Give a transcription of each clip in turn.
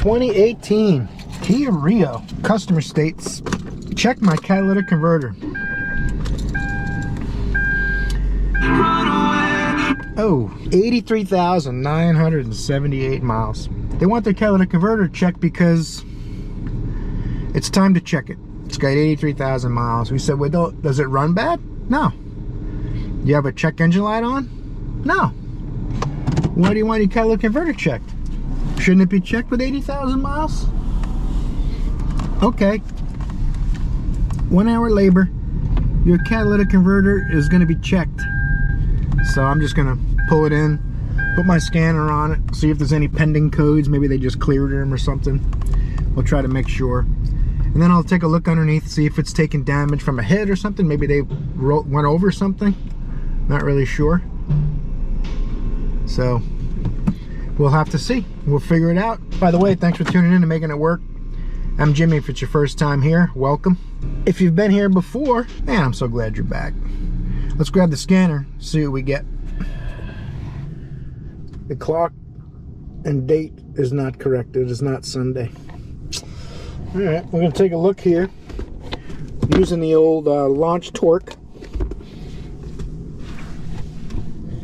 2018 Kia Rio. Customer states, check my catalytic converter. Oh, 83,978 miles. They want their catalytic converter checked because it's time to check it. It's got 83,000 miles. We said, well, does it run bad? No. Do you have a check engine light on? No. Why do you want your catalytic converter checked? Shouldn't it be checked with 80,000 miles? Okay. 1 hour labor, your catalytic converter is going to be checked. So I'm just going to pull it in, put my scanner on it, see if there's any pending codes. Maybe they just cleared them or something. We'll try to make sure. And then I'll take a look underneath, see if it's taken damage from a hit or something. Maybe they went over something. Not really sure. So we'll have to see. We'll figure it out. By the way, thanks for tuning in and making it work. I'm Jimmy. If it's your first time here, welcome. If you've been here before, man, I'm so glad you're back. Let's grab the scanner, see what we get. The clock and date is not correct. It is not Sunday. All right, we're going to take a look here using the old launch torque.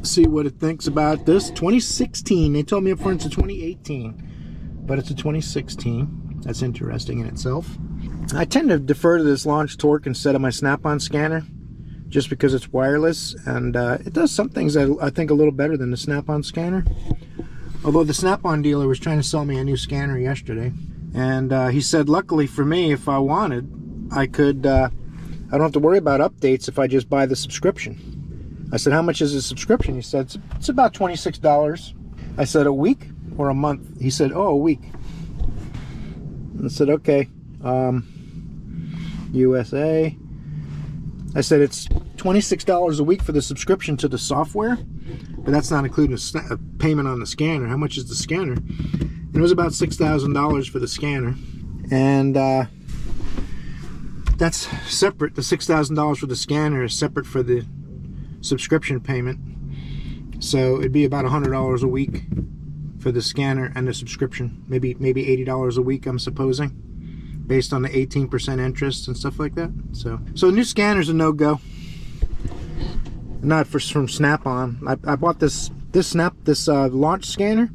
See what it thinks about this. 2016. They told me up front it's a 2018, but it's a 2016. That's interesting in itself. I tend to defer to this launch torque instead of my snap-on scanner, just because it's wireless, and it does some things that I think a little better than the snap-on scanner. Although the snap-on dealer was trying to sell me a new scanner yesterday, and he said, luckily for me, if I wanted, I could, I don't have to worry about updates if I just buy the subscription. I said, how much is the subscription? He said, it's about $26. I said, a week or a month? He said, oh, a week. I said, okay. USA. I said, it's $26 a week for the subscription to the software, but that's not including a payment on the scanner. How much is the scanner? And it was about $6,000 for the scanner. And that's separate. The $6,000 for the scanner is separate for the subscription payment. So it'd be about $100 a week for the scanner and the subscription. Maybe $80 a week, I'm supposing, based on the 18% interest and stuff like that. So new scanner's a no-go. Not from Snap-on. I bought this launch scanner.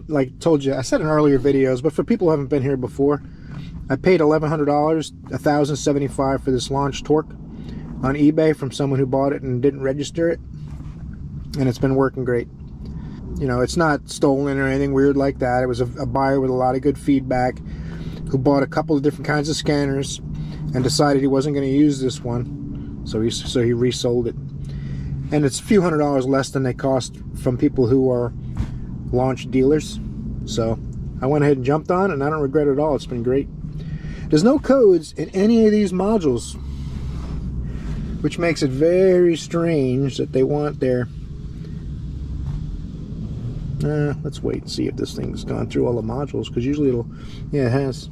Like told you, I said in earlier videos, but for people who haven't been here before, I paid $1,100, $1,075 for this launch torque on eBay from someone who bought it and didn't register it, and it's been working great. You know, it's not stolen or anything weird like that. It was a buyer with a lot of good feedback who bought a couple of different kinds of scanners and decided he wasn't going to use this one, so he resold it. And it's a few $100 less than they cost from people who are launch dealers. So I went ahead and jumped on it, and I don't regret it at all. It's been great. There's no codes in any of these modules, which makes it very strange that they want their... let's wait and see if this thing's gone through all the modules, because usually it'll... Yeah, it has.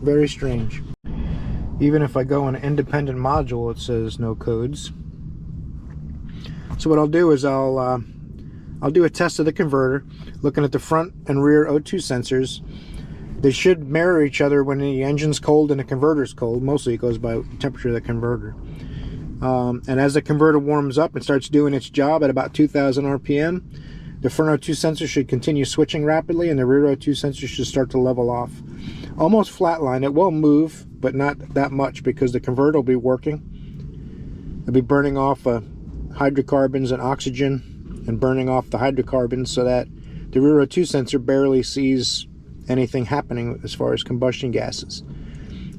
Very strange. Even if I go on an independent module, it says no codes. So what I'll do is I'll do a test of the converter, looking at the front and rear O2 sensors. They should mirror each other when the engine's cold and the converter's cold. Mostly it goes by temperature of the converter. And as the converter warms up and starts doing its job at about 2,000 RPM, the front O2 sensor should continue switching rapidly, and the rear O2 sensor should start to level off. Almost flatline. It will move, but not that much, because the converter will be working. It'll be burning off hydrocarbons and oxygen, and burning off the hydrocarbons, so that the rear O2 sensor barely sees anything happening as far as combustion gases.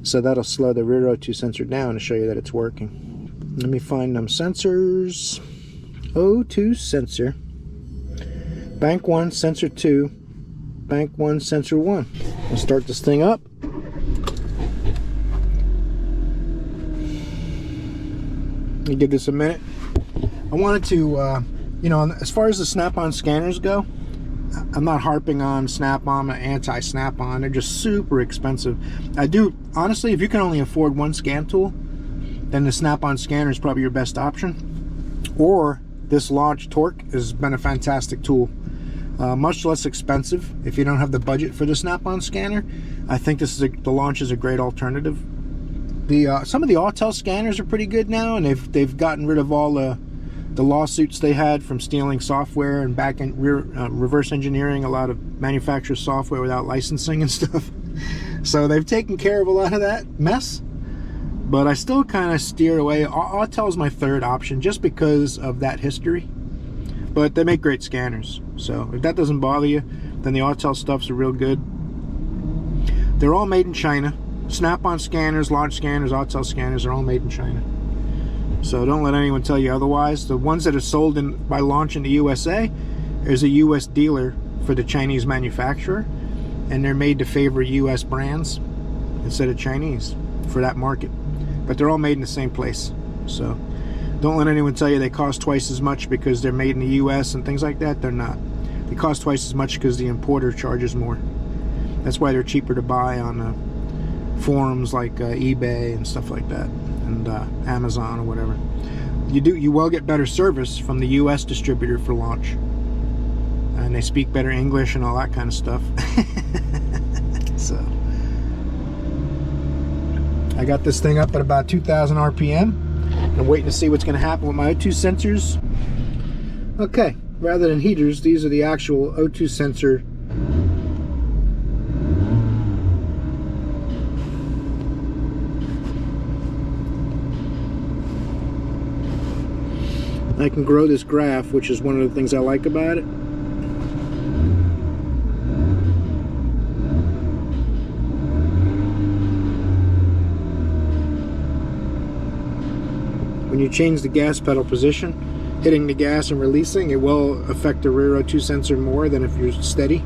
So that'll slow the rear O2 sensor down to show you that it's working. Let me find them sensors. O2 sensor. Bank 1, sensor 2. Bank 1, sensor 1. I'll start this thing up. Let me give this a minute. I wanted to, you know, as far as the Snap-on scanners go, I'm not harping on Snap-on, I'm anti-Snap-on. They're just super expensive. I do, honestly, if you can only afford one scan tool, then the Snap-on scanner is probably your best option. Or this launch torque has been a fantastic tool. much less expensive if you don't have the budget for the Snap-on scanner. I think this is the Launch is a great alternative. Some of the Autel scanners are pretty good now, and they've gotten rid of all the lawsuits they had from stealing software and reverse engineering a lot of manufacturer software without licensing and stuff. So they've taken care of a lot of that mess. But I still kind of steer away. Autel is my third option just because of that history. But they make great scanners. So if that doesn't bother you, then the Autel stuff's real good. They're all made in China. Snap-on scanners, Launch scanners, Autel scanners are all made in China. So don't let anyone tell you otherwise. The ones that are sold by Launch in the USA, there's a US dealer for the Chinese manufacturer, and they're made to favor US brands instead of Chinese for that market. But they're all made in the same place. So don't let anyone tell you they cost twice as much because they're made in the US and things like that. They're not. They cost twice as much because the importer charges more. That's why they're cheaper to buy on forums like eBay and stuff like that, and Amazon or whatever. You will get better service from the US distributor for Launch, and they speak better English and all that kind of stuff. So I got this thing up at about 2,000 RPM. I'm waiting to see what's going to happen with my O2 sensors. Okay, rather than heaters, these are the actual O2 sensor. I can grow this graph, which is one of the things I like about it. When you change the gas pedal position, hitting the gas and releasing, it will affect the rear O2 sensor more than if you're steady.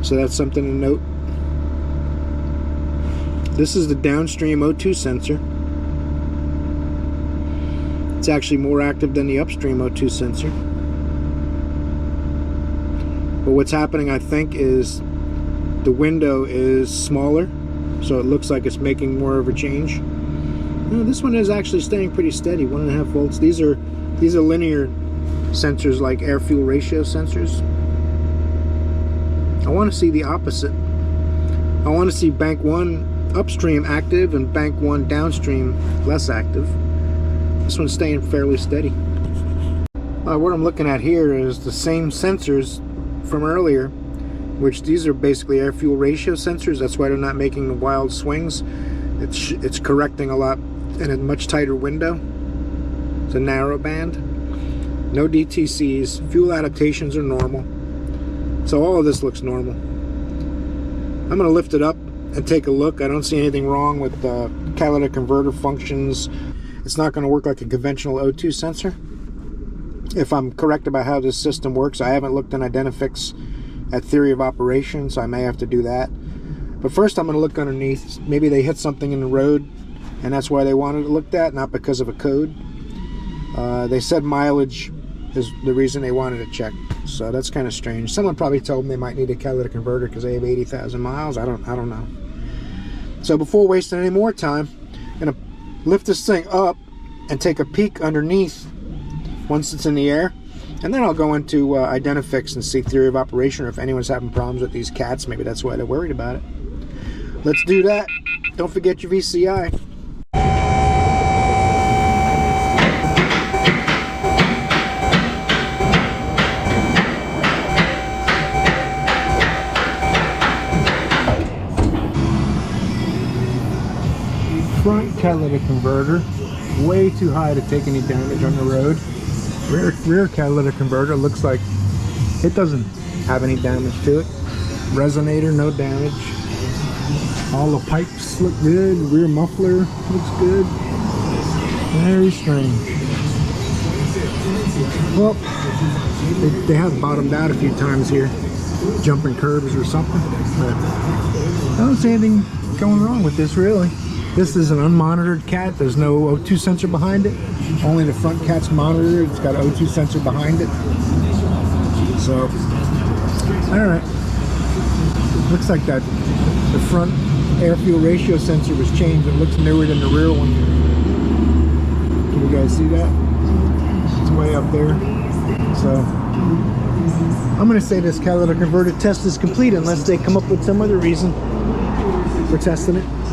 So that's something to note. This is the downstream O2 sensor. It's actually more active than the upstream O2 sensor. But what's happening, I think, is the window is smaller, so it looks like it's making more of a change. No, this one is actually staying pretty steady, 1.5 volts. These are linear sensors, like air-fuel ratio sensors. I want to see the opposite. I want to see bank 1 upstream active and bank 1 downstream less active. This one's staying fairly steady. What I'm looking at here is the same sensors from earlier, which these are basically air-fuel ratio sensors. That's why they're not making the wild swings. It's correcting a lot in a much tighter window. It's a narrow band. No DTCs. Fuel adaptations are normal. So all of this looks normal. I'm going to lift it up and take a look. I don't see anything wrong with catalytic converter functions. It's not going to work like a conventional O2 sensor. If I'm correct about how this system works, I haven't looked in Identifix at theory of operation, so I may have to do that. But first I'm going to look underneath. Maybe they hit something in the road, and that's why they wanted it looked at, not because of a code. They said mileage is the reason they wanted to check, so that's kind of strange. Someone probably told them they might need a catalytic converter because they have 80,000 miles. I don't know. So before wasting any more time, I'm going to lift this thing up and take a peek underneath once it's in the air, and then I'll go into Identifix and see theory of operation, or if anyone's having problems with these cats, maybe that's why they're worried about it. Let's do that. Don't forget your VCI. Front catalytic converter, way too high to take any damage on the road. Rear catalytic converter looks like it doesn't have any damage to it. Resonator, no damage. All the pipes look good. Rear muffler looks good. Very strange. Well, they have bottomed out a few times here, jumping curbs or something, but I don't see anything going wrong with this really. This is an unmonitored cat. There's no O2 sensor behind it. Only the front cat's monitored. It's got an O2 sensor behind it. So, alright. Looks like that the front air-fuel ratio sensor was changed. It looks newer than the rear one. Can you guys see that? It's way up there. So I'm going to say this catalytic converter test is complete unless they come up with some other reason for testing it.